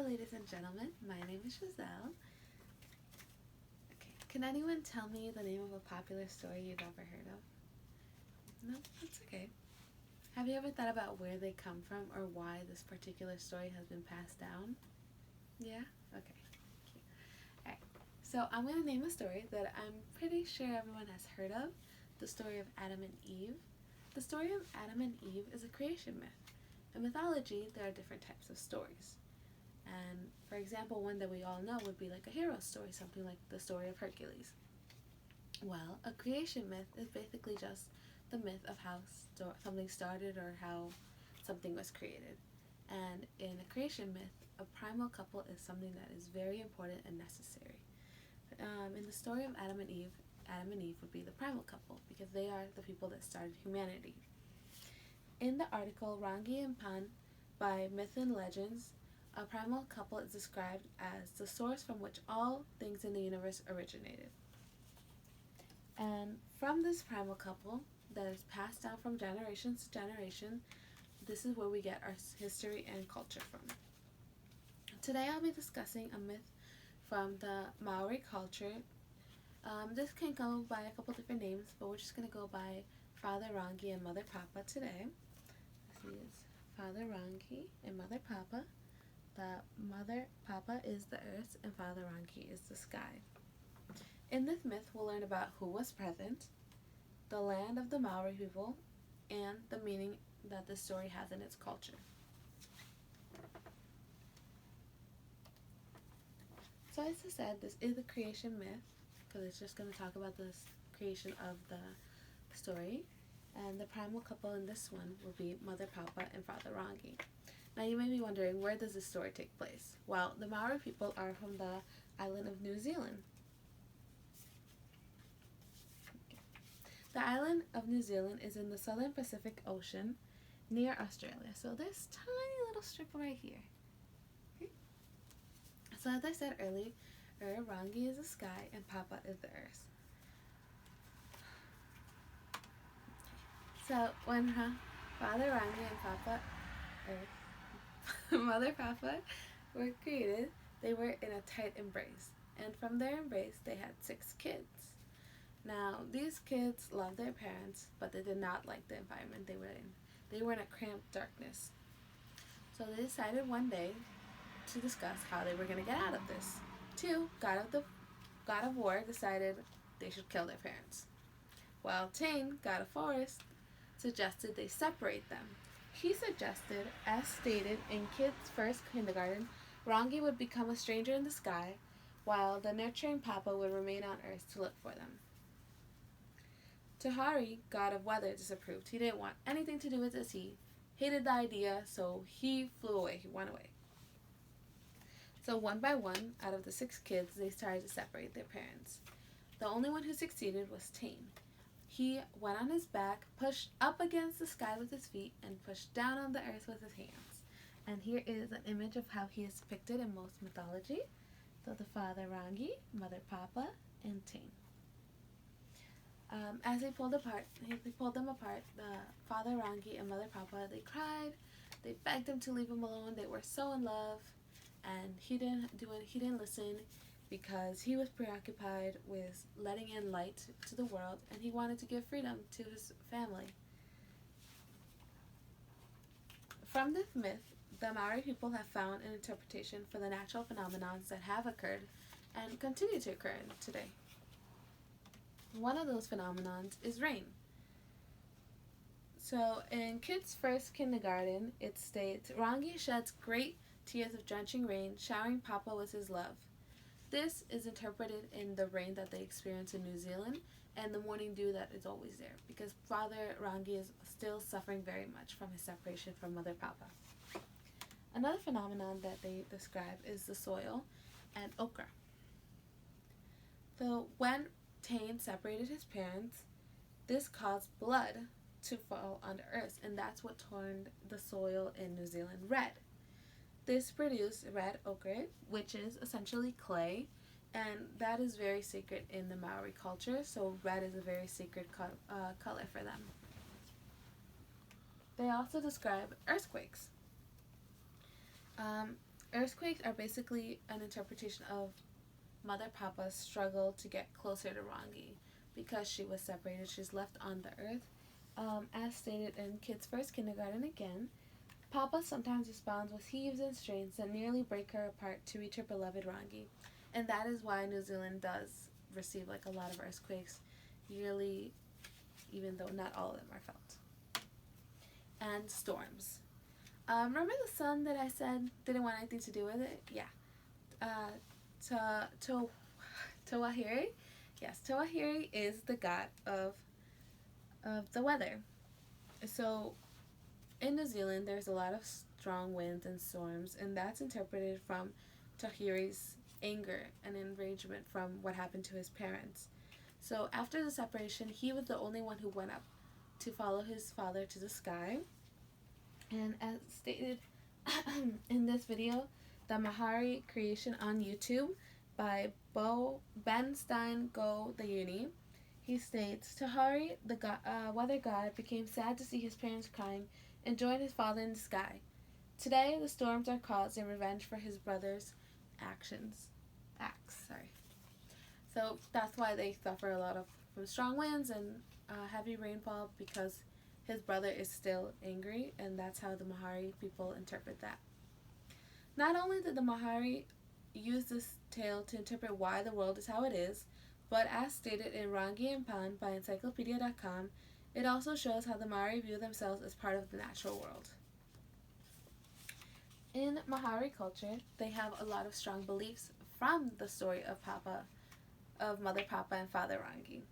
ladies and gentlemen. My name is Giselle. Okay, can anyone tell me the name of a popular story you've ever heard of? No, that's okay. Have you ever thought about where they come from or why this particular story has been passed down? Yeah? Okay. Alright, so I'm going to name a story that I'm pretty sure everyone has heard of, the story of Adam and Eve. The story of Adam and Eve is a creation myth. In mythology, there are different types of stories. And for example, one that we all know would be like a hero story, something like the story of Hercules. Well, a creation myth is basically just the myth of how something started or how something was created. And in a creation myth, a primal couple is something that is very important and necessary. In the story of Adam and Eve would be the primal couple because they are the people that started humanity. In the article Rangi and Pan by Myth and Legends, a primal couple is described as the source from which all things in the universe originated. And from this primal couple that is passed down from generation to generation, this is where we get our history and culture from. Today I'll be discussing a myth from the Maori culture. This can go by a couple different names, but we're just going to go by Father Rangi and Mother Papa today. This is Father Rangi and Mother Papa. The Mother Papa is the earth and Father Rangi is the sky. In this myth, we'll learn about who was present, the land of the Maori people, and the meaning that the story has in its culture. So as I said, this is a creation myth because it's just going to talk about the creation of the story. And the primal couple in this one will be Mother Papa and Father Rangi. Now you may be wondering, where does this story take place? Well, the Maori people are from the island of New Zealand. The island of New Zealand is in the southern Pacific Ocean near Australia. So this tiny little strip right here. Okay. So as I said earlier, Rangi is the sky and Papa is the earth. So when Father Rangi and Papa Mother Papa were created, they were in a tight embrace, and from their embrace they had 6 kids. Now these kids loved their parents, but they did not like the environment they were in. They were in a cramped darkness. So they decided one day to discuss how they were going to get out of this. 2, God of War, decided they should kill their parents. While Tane, God of Forest, suggested they separate them. He suggested, as stated in kids' first kindergarten, Rangi would become a stranger in the sky, while the nurturing Papa would remain on Earth to look for them. Tahari, God of Weather, disapproved. He didn't want anything to do with this. He hated the idea, so he flew away. He went away. So one by one, out of the 6 kids, they started to separate their parents. The only one who succeeded was Tane. He went on his back, pushed up against the sky with his feet, and pushed down on the earth with his hands. And here is an image of how he is depicted in most mythology. So the Father Rangi, Mother Papa, and Tane. As they pulled them apart, the Father Rangi and Mother Papa, they cried, they begged him to leave him alone. They were so in love, and he didn't listen, because he was preoccupied with letting in light to the world, and he wanted to give freedom to his family. From this myth, the Maori people have found an interpretation for the natural phenomena that have occurred and continue to occur today. One of those phenomena is rain. So in kids' first kindergarten, it states, Rangi sheds great tears of drenching rain, showering Papa with his love. This is interpreted in the rain that they experience in New Zealand and the morning dew that is always there, because Father Rangi is still suffering very much from his separation from Mother Papa. Another phenomenon that they describe is the soil and ochre. So when Tane separated his parents, this caused blood to fall on the earth, and that's what turned the soil in New Zealand red. This produced red ochre, which is essentially clay, and that is very sacred in the Maori culture, so red is a very sacred color for them. They also describe earthquakes. Earthquakes are basically an interpretation of Mother Papa's struggle to get closer to Rangi because she was separated. She's left on the earth. As stated in Kids First Kindergarten again, Papa sometimes responds with heaves and strains that nearly break her apart to reach her beloved Rangi. And that is why New Zealand does receive like a lot of earthquakes yearly, even though not all of them are felt. And storms. Remember the sun that I said didn't want anything to do with it? Yeah. Tawahiri? Yes, Tawahiri is the god of the weather. So in New Zealand, there's a lot of strong winds and storms, and that's interpreted from Tahiri's anger and enragement from what happened to his parents. So after the separation, he was the only one who went up to follow his father to the sky. And as stated in this video, the Maori creation on YouTube by Ben Stein Go the Uni, he states, Tahari, the weather god, became sad to see his parents crying and joined his father in the sky. Today, the storms are caused in revenge for his brother's acts. So that's why they suffer a lot from strong winds and heavy rainfall, because his brother is still angry, and that's how the Maori people interpret that. Not only did the Maori use this tale to interpret why the world is how it is, but as stated in Rangi and Pan by encyclopedia.com, it also shows how the Maori view themselves as part of the natural world. In Maori culture, they have a lot of strong beliefs from the story of Mother Papa and Father Rangi.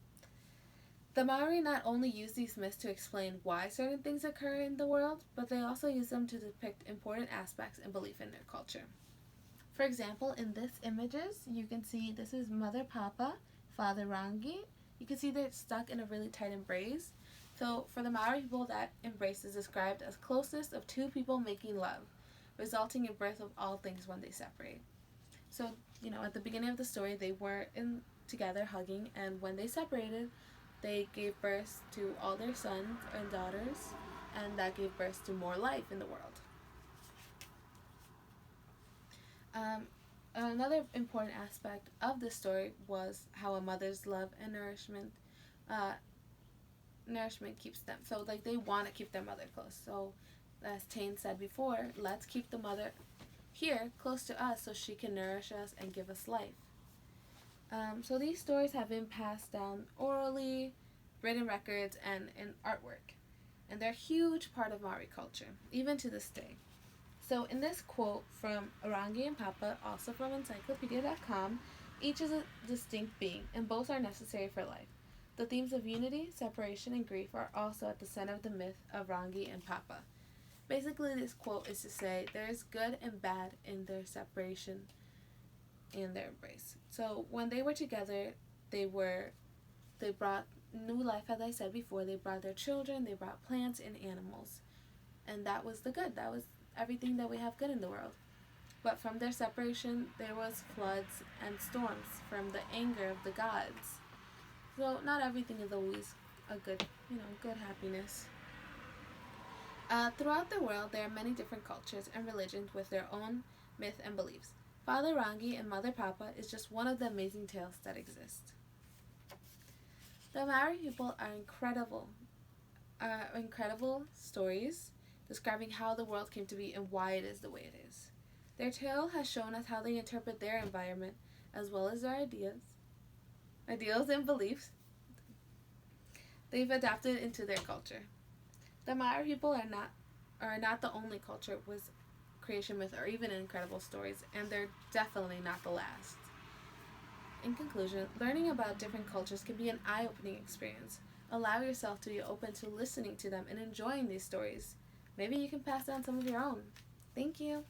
The Maori not only use these myths to explain why certain things occur in the world, but they also use them to depict important aspects and belief in their culture. For example, in this images, you can see this is Mother Papa, Father Rangi. You can see they're stuck in a really tight embrace. So for the Maori people, that embrace is described as closeness of two people making love, resulting in birth of all things when they separate. So, at the beginning of the story, they were together hugging, and when they separated, they gave birth to all their sons and daughters, and that gave birth to more life in the world. Another important aspect of the story was how a mother's love and nourishment keeps them. So, they want to keep their mother close. So, as Tane said before, let's keep the mother here close to us so she can nourish us and give us life. So these stories have been passed down orally, written records, and in artwork. And they're a huge part of Maori culture, even to this day. So in this quote from Rangi and Papa, also from encyclopedia.com, each is a distinct being, and both are necessary for life. The themes of unity, separation, and grief are also at the center of the myth of Rangi and Papa. Basically, this quote is to say there is good and bad in their separation and their embrace. So when they were together, they brought new life, as I said before. They brought their children, they brought plants and animals. And that was the good. That was everything that we have good in the world. But from their separation, there was floods and storms from the anger of the gods. So not everything is always a good happiness. Throughout the world, there are many different cultures and religions with their own myth and beliefs. Father Rangi and Mother Papa is just one of the amazing tales that exist. The Maori people are incredible stories describing how the world came to be and why it is the way it is. Their tale has shown us how they interpret their environment as well as their ideals and beliefs they've adapted into their culture. The Maori people are not the only culture with creation myth or even incredible stories, and they're definitely not the last. In conclusion, learning about different cultures can be an eye-opening experience. Allow yourself to be open to listening to them and enjoying these stories. Maybe you can pass on some of your own. Thank you.